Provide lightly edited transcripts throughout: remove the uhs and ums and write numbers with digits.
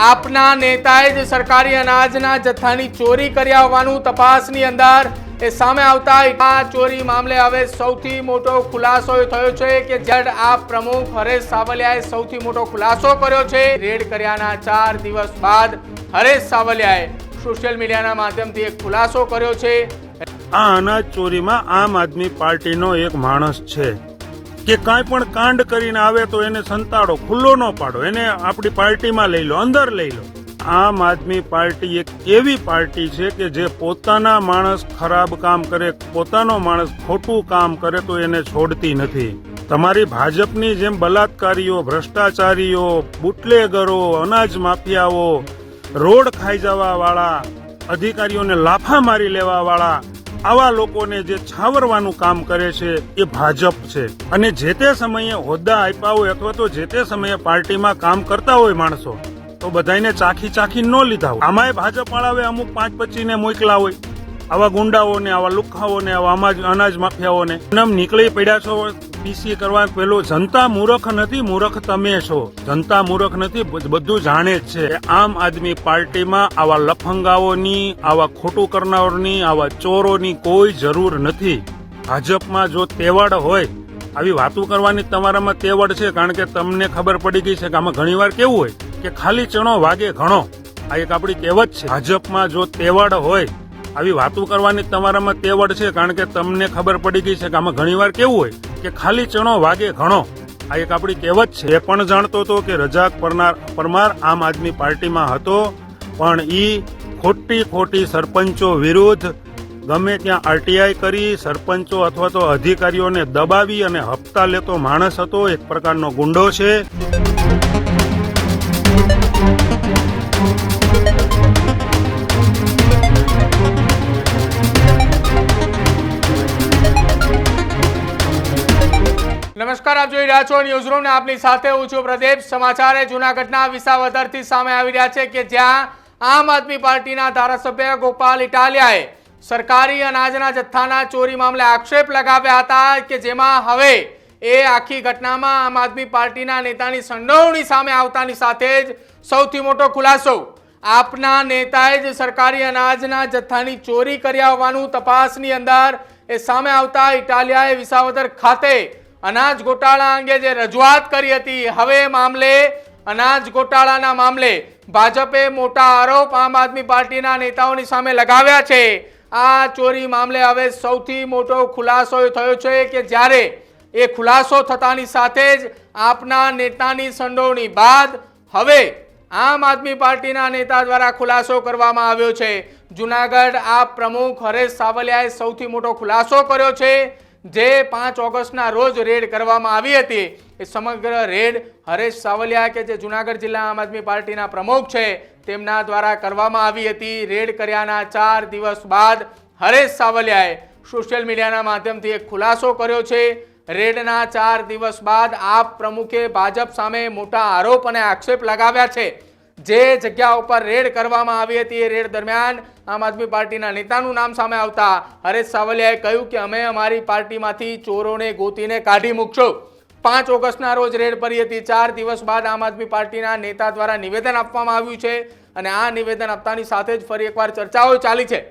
આપના નેતાએ જ સરકારી અનાજના જથ્થાની ચોરી કર્યા હોવાનું તપાસની અંદર એ સામે આવતા આ ચોરી મામલે હવે સૌથી મોટો ખુલાસો થયો છે કે જડ આપ પ્રમુખ હરેશ સાવલિયાએ સૌથી મોટો ખુલાસો કર્યો છે। રેડ કર્યાના 4 દિવસ બાદ હરેશ સાવલિયાએ સોશિયલ મીડિયાના માધ્યમથી એક ખુલાસો કર્યો છે। આ અનાજ ચોરીમાં આમ આદમી પાર્ટીનો એક માણસ છે કે કાંઈ પણ કાંડ કરીને આવે તો એને સંતાડો, ખુલ્લો ન પાડો, એને આપણી પાર્ટીમાં લઈ લો, અંદર લઈ લો। આમ આદમી પાર્ટી એક એવી પાર્ટી છે કે જે પોતાના માણસ ખરાબ કામ કરે, પોતાનો માણસ ખોટું કામ કરે તો એને છોડતી નથી। તમારી ભાજપની જેમ બલાત્કારીઓ, ભ્રષ્ટાચારીઓ, બુટલેગરો, અનાજ માફિયાઓ, રોડ ખાઈ જવા વાળા, અધિકારીઓને લાફા મારી લેવા વાળા, આવા લોકોને જે છાવરવાનું કામ કરે છે એ ભાજપ છે। અને જે તે સમયે હોદ્દા આપ્યા હોય અથવા તો જે તે સમયે પાર્ટીમાં કામ કરતા હોય માણસો તો બધાને ચાખી ન લીધા હોય। આમાંય ભાજપ વાળાએ અમુક 5-25 ને મોકલા હોય, આવા ગુંડાઓને, આવા લુખાઓને, આવા અનાજ માફિયાઓને નામ નીકળી પડ્યા છો પીસી કરવા। પેલો જનતા મૂર્ખ નથી, મૂર્ખ તમે છો। જનતા મૂર્ખ નથી, બધું જાણે જ છે। આમ આદમી પાર્ટીમાં આવા લફંગાઓની, આવા ખોટું કરનારની, આવા ચોરોની કોઈ જરૂર નથી। ભાજપમાં જો તેવડ હોય, આવી વાતો કરવાની તમારામાં તેવડ છે, કારણ કે તમને ખબર પડી ગઈ છે કે આમાં ઘણીવાર કેવું હોય કે ખાલી ચણો વાગે ઘણો, આ એક આપણી કહેવત છે। ભાજપમાં જો તેવડ હોય, આવી વાતો કરવાની તમારામાં તેવડ છે, કારણ કે તમને ખબર પડી ગઈ છે કે આમાં ઘણીવાર કેવું હોય કે ખાલી ચણો વાગે ઘણો, આ એક આપણી કહેવત છે। એ પણ જાણતો હતો કે રજાક પરમાર આમ આદમી પાર્ટીમાં હતો, પણ ઈ ખોટી સરપંચો વિરુદ્ધ ગમે ત્યાં આરટીઆઈ કરી સરપંચો અથવા તો અધિકારીઓને દબાવી અને હપ્તા લેતો માણસ હતો, એક પ્રકારનો ગુંડો છે। નમસ્કાર, આપ જોઈ રહ્યા છો ન્યૂઝરૂમ ને આપની સાથે હું છું પ્રદીપ। સમાચાર જૂનાગઢના વિસાવદરથી સામે આવી રહ્યા છે કે જ્યાં આમ આદમી પાર્ટીના ધારાસભ્ય ગોપાલ ઇટાલિયાએ સરકારી અનાજના જથ્થાના ચોરી મામલે આક્ષેપ લગાવ્યા હતા કે જેમાં હવે એ આખી ઘટનામાં આમ આદમી પાર્ટીના નેતાની સંડોવણી સામે આવતાની સાથે જ સૌથી મોટો ખુલાસો આપના નેતાએ જ સરકારી અનાજના જથ્થાની ચોરી કર્યા હોવાનું તપાસની અંદર એ સામે આવતા ઇટાલિયાએ વિસાવદર ખાતે અનાજ ગોટાળા અંગે જે રજૂઆત કરી હતી, હવે મામલે અનાજ ગોટાળાના મામલે ભાજપે મોટા આરોપ આમ આદમી પાર્ટીના નેતાઓની સામે લગાવ્યા છે। આ ચોરી મામલે હવે સૌથી મોટો ખુલાસો થયો છે કે જ્યારે એ ખુલાસો થતાની સાથે જ આપના નેતાની સંડોવણી બાદ હવે આમ આદમી પાર્ટીના નેતા દ્વારા ખુલાસો કરવામાં આવ્યો છે। જૂનાગઢ આપ પ્રમુખ હરેશ સાવલિયાએ સૌથી મોટો ખુલાસો કર્યો છે। જે 5 ઓગસ્ટના રોજ રેડ કરવામાં આવી હતી, એ સમગ્ર રેડ હરેશ સાવલિયા કે જે જૂનાગઢ જિલ્લા આમ આદમી પાર્ટીના પ્રમુખ છે તેમના દ્વારા કરવામાં આવી હતી। રેડ કર્યાના 4 દિવસ બાદ હરેશ સાવલિયાએ સોશિયલ મીડિયાના માધ્યમથી એક ખુલાસો કર્યો છે। રેડના 4 દિવસ બાદ આપ પ્રમુખે ભાજપ સામે મોટા આરોપ અને આક્ષેપ લગાવ્યા છે। જે જગ્યા ઉપર રેડ કરવામાં આવી હતી એ રેડ દરમિયાન આમ આદમી પાર્ટીના નેતાનું નામ સામે આવતા હરેશ સાવલિયાએ કહ્યું કે અમે અમારી પાર્ટીમાંથી ચોરોને ગોતીને કાઢી મૂકશું। 5 ઓગસ્ટના રોજ રેડ પડી હતી। 4 દિવસ બાદ આમ આદમી પાર્ટીના નેતા દ્વારા નિવેદન આપવામાં આવ્યું છે અને આ નિવેદન આપતાની સાથે જ ફરી એકવાર ચર્ચાઓ ચાલી છે।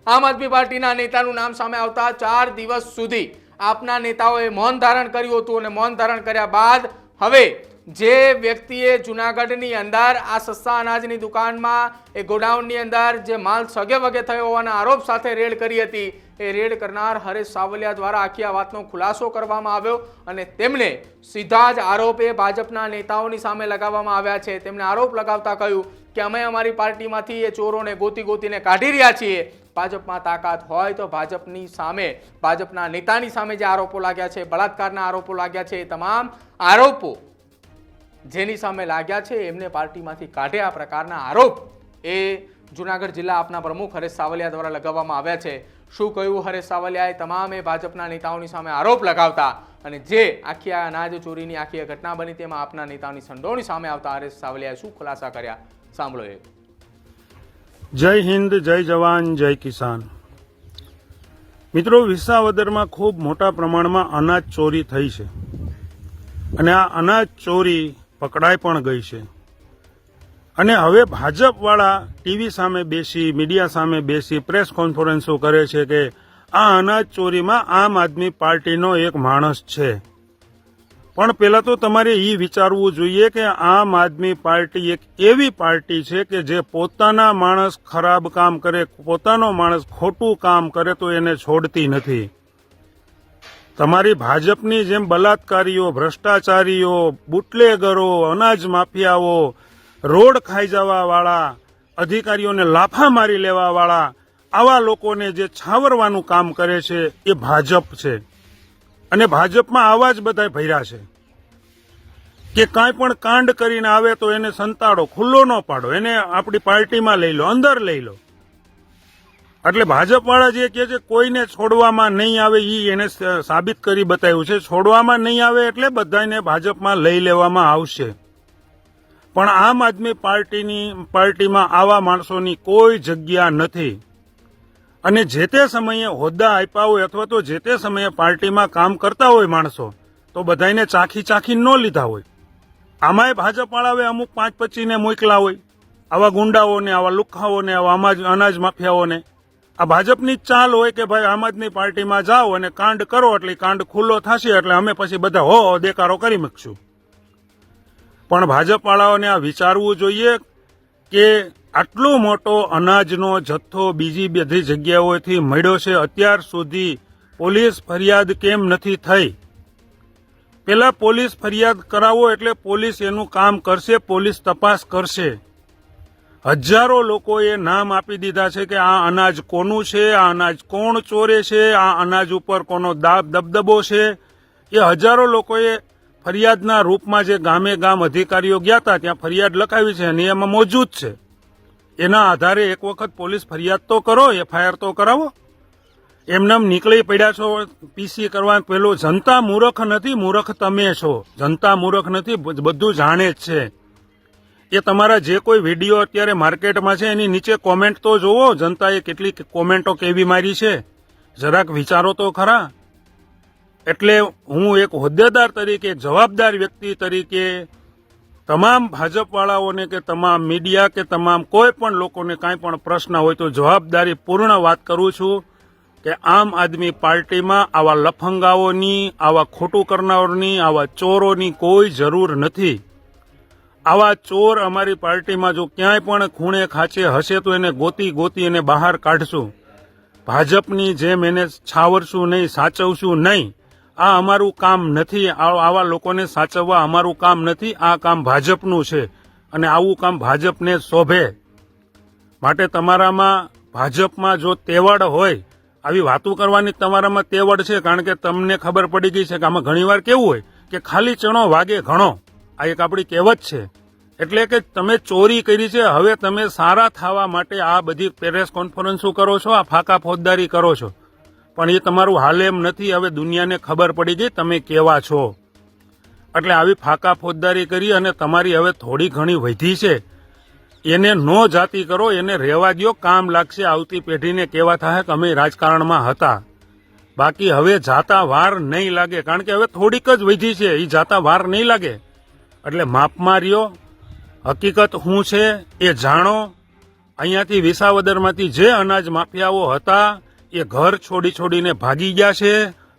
આમ આદમી પાર્ટીના નેતાનું નામ સામે આવતા 4 દિવસ સુધી આપના નેતાઓએ મૌન ધારણ કર્યું હતું અને મૌન ધારણ કર્યા બાદ હવે જે વ્યક્તિએ જૂનાગઢની અંદર આ સસ્તા અનાજની દુકાનમાં એ ગોડાઉનની અંદર જે માલ સગે વગે થયો હોવાના આરોપ સાથે રેડ કરી હતી, એ રેડ કરનાર હરેશ સાવલિયા દ્વારા આખી આ વાતનો ખુલાસો કરવામાં આવ્યો અને તેમને સીધા જ આરોપ એ ભાજપના નેતાઓની સામે લગાવવામાં આવ્યા છે। તેમને આરોપ લગાવતા કહ્યું કે અમે અમારી પાર્ટીમાંથી એ ચોરોને ગોતીને કાઢી રહ્યા છીએ। ભાજપમાં તાકાત હોય તો ભાજપની સામે, ભાજપના નેતાની સામે જે આરોપો લાગ્યા છે, બળાત્કારના આરોપો લાગ્યા છે, એ તમામ આરોપો જેની સામે લાગ્યા છે એમને પાર્ટીમાંથી કાઢે, આ પ્રકારના આરોપ એ જૂનાગઢ જિલ્લા આપના પ્રમુખ હરેશ સાવલિયા દ્વારા લગાવવામાં આવ્યા છે। શું કહ્યું હરેશ સાવલિયાએ તમામે ભાજપના નેતાઓની સામે આરોપ લગાવતા અને જે આખી આ અનાજ ચોરીની આખી ઘટના બની તેમાં આપના નેતાઓની સંડોવણી સામે આવતા હરેશ સાવલિયાએ શું ખુલાસા કર્યા, સાંભળો એ। જય હિન્દ, જય જવાન, જય કિસાન। મિત્રો, વિસાવદરમાં ખૂબ મોટા પ્રમાણમાં અનાજ ચોરી થઈ છે અને આ અનાજ ચોરી પકડાઈ પણ ગઈ છે। અને હવે ભાજપવાળા ટીવી સામે બેસી, મીડિયા સામે બેસી પ્રેસ કોન્ફરન્સો કરે છે કે આ અનાજ ચોરીમાં આમ આદમી પાર્ટીનો એક માણસ છે. પણ પેલા તો તમારે એ વિચારવું જોઈએ કે આમ આદમી પાર્ટી એક એવી પાર્ટી છે કે જે પોતાના માણસ ખરાબ કામ કરે, પોતાનો માણસ ખોટું કામ કરે તો એને છોડતી નથી. તમારી ભાજપની જેમ બલાત્કારીઓ, ભ્રષ્ટાચારીઓ, બુટલેગરો, અનાજ માફિયાઓ, રોડ ખાઈ જવા વાળા, અધિકારીઓને લાફા મારી લેવા વાળા, આવા લોકોને જે છાવરવાનું કામ કરે છે એ ભાજપ છે. અને ભાજપમાં આવા જ બધા ભર્યા છે કે કાંઈ પણ કાંડ કરીને આવે તો એને સંતાડો, ખુલ્લો ન પાડો, એને આપણી પાર્ટીમાં લઈ લો, અંદર લઈ લો. એટલે ભાજપવાળા જે કહે છે કોઈને છોડવામાં નહીં આવે, એને સાબિત કરી બતાવ્યું છે. છોડવામાં નહીં આવે એટલે બધાને ભાજપમાં લઈ લેવામાં આવશે. પણ આમ આદમી પાર્ટીમાં આવા માણસોની કોઈ જગ્યા નથી. અને જે તે સમયે હોદ્દા આપ્યા હોય અથવા તો જે તે સમયે પાર્ટીમાં કામ કરતા હોય માણસો, તો બધાને ચાખી ન લીધા હોય. આમાંય ભાજપવાળાએ અમુક 5-25ને મોકલા હોય, આવા ગુંડાઓને, આવા લુખ્ખાઓને, આવા અનાજ માફિયાઓને. આ ભાજપની જ ચાલ હોય કે ભાઈ આમ આદમી પાર્ટીમાં જાઓ અને કાંડ કરો એટલે કાંડ ખુલ્લો થશે એટલે અમે પછી બધા હો દેકારો કરી મૂકશું. પણ ભાજપવાળાઓને આ વિચારવું જોઈએ કે આટલો મોટો અનાજનો જથ્થો બીજી બધી જગ્યાઓથી મળ્યો છે, અત્યાર સુધી પોલીસ ફરિયાદ કેમ નથી થઈ? પેલા પોલીસ ફરિયાદ કરાવો એટલે પોલીસ એનું કામ કરશે, પોલીસ તપાસ કરશે. હજારો લોકોએ નામ આપી દીધા છે કે આ અનાજ કોનું છે, આ અનાજ કોણ ચોરે છે, આ અનાજ ઉપર કોનો દબદબો છે. એ હજારો લોકોએ ફરિયાદના રૂપમાં જે ગામે ગામ અધિકારીઓ ગયા હતા ત્યાં ફરિયાદ લખાવી છે અને એમાં મોજૂદ છે. એના આધારે એક વખત પોલીસ ફરિયાદ તો કરો, એફઆઈઆર તો કરાવો. એમનેમ નીકળી પડ્યા છો પીસી કરવા. પેલો જનતા મૂર્ખ નથી, મૂર્ખ તમે છો. જનતા મૂર્ખ નથી, બધું જાણે જ છે. એ તમારા જે કોઈ વિડીયો અત્યારે માર્કેટમાં છે એની નીચે કોમેન્ટ તો જોવો, જનતાએ કેટલી કોમેન્ટો કેવી મારી છે, જરાક વિચારો તો ખરા. એટલે હું એક હોદ્દેદાર તરીકે, એક જવાબદાર વ્યક્તિ તરીકે તમામ ભાજપવાળાઓને કે તમામ મીડિયા કે તમામ કોઈ પણ લોકોને કાંઈ પણ પ્રશ્ન હોય તો જવાબદારી પૂર્ણ વાત કરું છું કે આમ આદમી પાર્ટીમાં આવા લફંગાઓની, આવા ખોટું કરનારોની, આવા ચોરોની કોઈ જરૂર નથી. આવા ચોર અમારી પાર્ટીમાં જો ક્યાંય પણ ખૂણે ખાંચે હશે તો એને ગોતી એને બહાર કાઢશું. ભાજપની જેમ એને છાવરશું નહીં, સાચવશું નહીં. આ અમારું કામ નથી. આવા લોકોને સાચવવા અમારું કામ નથી. આ કામ ભાજપનું છે અને આવું કામ ભાજપને શોભે. માટે તમારામાં ભાજપમાં જો તેવડ હોય, આવી વાતો કરવાની તમારામાં તેવડ છે, કારણ કે તમને ખબર પડી ગઈ છે કે આમાં ઘણીવાર કેવું હોય કે ખાલી ચણો વાગે ઘણો. આ એક આપણી કહેવત છે. એટલે કે તમે ચોરી કરી છે, હવે તમે સારા થવા માટે આ બધી પ્રેસ કોન્ફરન્સો કરો છો, આ ફાકા ફોજદારી કરો છો, પણ એ તમારું હાલ એમ નથી. હવે દુનિયાને ખબર પડી ગઈ તમે કેવા છો. એટલે આવી ફાકા ફોજદારી કરી અને તમારી હવે થોડી ઘણી વધી છે એને નો જાતિ કરો, એને રહેવા દો, કામ લાગશે. આવતી પેઢીને કેવા થાય કે અમે રાજકારણમાં હતા. બાકી હવે જાતા વાર નહીં લાગે, કારણ કે હવે થોડીક જ વધી છે, એ જાતા વાર નહીં લાગે. એટલે માપમાં રહ્યો, હકીકત શું છે એ જાણો. અહીંયાથી વિસાવદરમાંથી જે અનાજ માફિયાઓ હતા એ ઘર છોડીને ભાગી ગયા છે.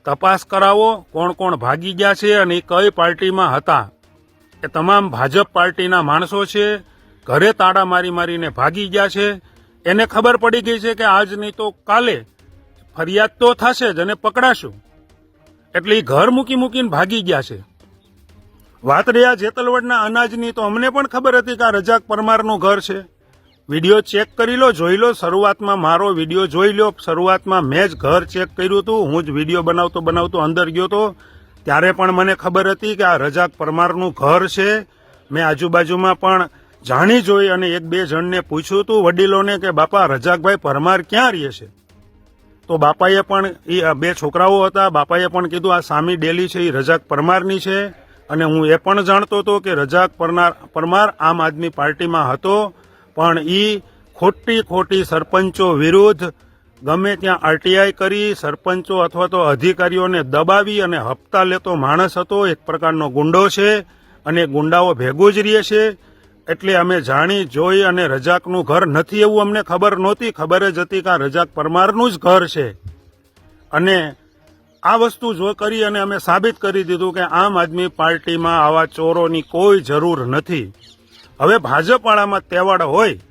તપાસ કરાવો કોણ કોણ ભાગી ગયા છે અને એ કઈ પાર્ટીમાં હતા. એ તમામ ભાજપ પાર્ટીના માણસો છે. ઘરે તાળા મારીને ભાગી ગયા છે. એને ખબર પડી ગઈ છે કે આજ નહીં તો કાલે ફરિયાદ તો થશે જ અને પકડાશું. એટલે એ ઘર મૂકીને ભાગી ગયા છે. વાત રહ્યા જેતલવડના અનાજની, તો અમને પણ ખબર હતી કે આ રજાક પરમારનું ઘર છે. વિડીયો ચેક કરી લો, જોઈ લો. શરૂઆતમાં મારો વિડીયો જોઈ લો. શરૂઆતમાં મેં જ ઘર ચેક કર્યું હતું. હું જ વિડીયો બનાવતો અંદર ગયો હતો. ત્યારે પણ મને ખબર હતી કે આ રજાક પરમારનું ઘર છે. મેં આજુબાજુમાં પણ જાણી જોઈ અને 1-2 જણને પૂછ્યું હતું, વડીલોને, કે બાપા રજાકભાઈ પરમાર ક્યાં રહે છે? તો બાપાએ પણ, એ 2 છોકરાઓ હતા, બાપાએ પણ કીધું આ સામી ડેલી છે એ રજાક પરમારની છે. અને હું એ પણ જાણતો હતો કે રજાક પરમાર આમ આદમી પાર્ટીમાં હતો, પણ એ ખોટી સરપંચો વિરુદ્ધ ગમે ત્યાં આરટીઆઈ કરી સરપંચો અથવા તો અધિકારીઓને દબાવી અને હપ્તા લેતો માણસ હતો. એક પ્રકારનો ગુંડો છે અને ગુંડાઓ ભેગો જ રહે છે. એટલે અમે જાણી જોઈ અને રજાકનું ઘર નથી એવું અમને ખબર નહોતી. ખબર જ હતી કે આ રજાક પરમારનું જ ઘર છે. અને આ વસ્તુ જો કરી અને અમે સાબિત કરી દીધું કે આમ આદમી પાર્ટીમાં આવા ચોરોની કોઈ જરૂર નથી. હવે ભાજપવાળામાં તેવડ હોય,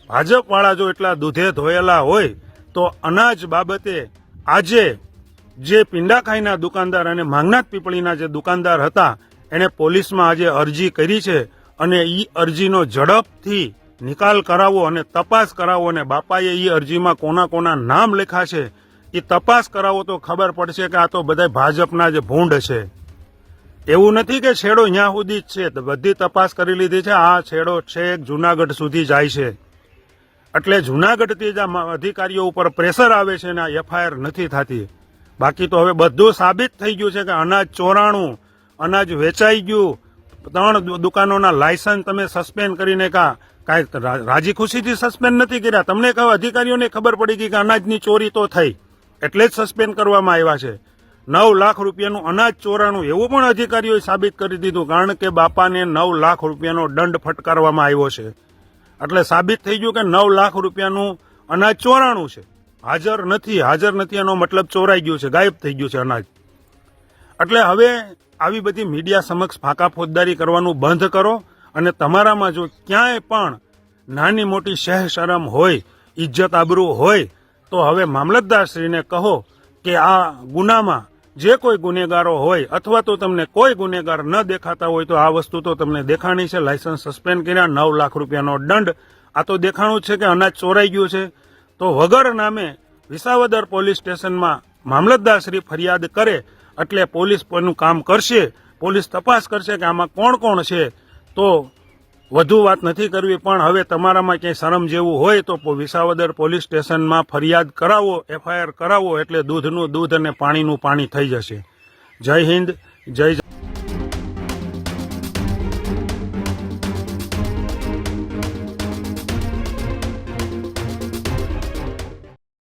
ભાજપવાળા જો એટલા દૂધે ધોયેલા હોય તો અનાજ બાબતે આજે જે પિંડાખાઈના દુકાનદાર અને માંગનાથ પીપળીના જે દુકાનદાર હતા એણે પોલીસમાં આજે અરજી કરી છે અને એ અરજીનો ઝડપથી નિકાલ કરાવો અને તપાસ કરાવો અને બાપાએ એ અરજીમાં કોના કોના નામ લખ્યા છે એ તપાસ કરાવો તો ખબર પડશે કે આ તો બધા ભાજપના જ ભૂંડ છે. એવું નથી કે છેડો અહીંયા સુધી જ છે, બધી તપાસ કરી લીધી છે. આ છેડો છેક જુનાગઢ સુધી જાય છે. એટલે જુનાગઢથી જ આ અધિકારીઓ ઉપર પ્રેશર આવે છે ને આ એફઆઈઆર નથી થતી. બાકી તો હવે બધું સાબિત થઈ ગયું છે કે અનાજ ચોરાણું, અનાજ વેચાઈ ગયું. 3 દુકાનોના લાયસન્સ તમે સસ્પેન્ડ કરીને કાંઈ રાજી ખુશીથી સસ્પેન્ડ નથી કર્યા. તમને કહો અધિકારીઓને ખબર પડી ગઈ કે અનાજની ચોરી તો થઈ એટલે જ સસ્પેન્ડ કરવામાં આવ્યા છે. 9 લાખ રૂપિયાનું અનાજ ચોરાણું એવું પણ અધિકારીઓએ સાબિત કરી દીધું, કારણ કે બાપાને 9 લાખ રૂપિયાનો દંડ ફટકારવામાં આવ્યો છે. એટલે સાબિત થઈ ગયું કે 9 લાખ રૂપિયાનું અનાજ ચોરાણું છે. હાજર નથી એનો મતલબ ચોરાઈ ગયું છે, ગાયબ થઈ ગયું છે અનાજ. એટલે હવે આવી બધી મીડિયા સમક્ષ ફાંકા ફોજદારી કરવાનું બંધ કરો અને તમારામાં જો ક્યાંય પણ નાની મોટી શહેર શરમ હોય, ઇજ્જત આબરૂ હોય તો હવે મામલતદારશ્રીને કહો કે આ ગુનામાં જે કોઈ ગુનેગારો હોય અથવા તો તમને કોઈ ગુનેગાર ન દેખાતા હોય તો આ વસ્તુ તો તમને દેખાણી છે. લાયસન્સ સસ્પેન્ડ કર્યા, 9 લાખ રૂપિયાનો દંડ, આ તો દેખાણું છે કે અનાજ ચોરાઈ ગયું છે. તો વગર નામે વિસાવદર પોલીસ સ્ટેશનમાં મામલતદારશ્રી ફરિયાદ કરે એટલે પોલીસ એનું કામ કરશે, પોલીસ તપાસ કરશે કે આમાં કોણ કોણ છે. તો વધુ વાત નથી કરવી, પણ હવે તમારામાં ક્યાંય શરમ જેવું હોય તો વિસાવદર પોલીસ સ્ટેશનમાં ફરિયાદ કરાવો, એફઆઈઆર કરાવો એટલે દૂધનું દૂધ અને પાણીનું પાણી થઈ જશે. જય હિન્દ, જય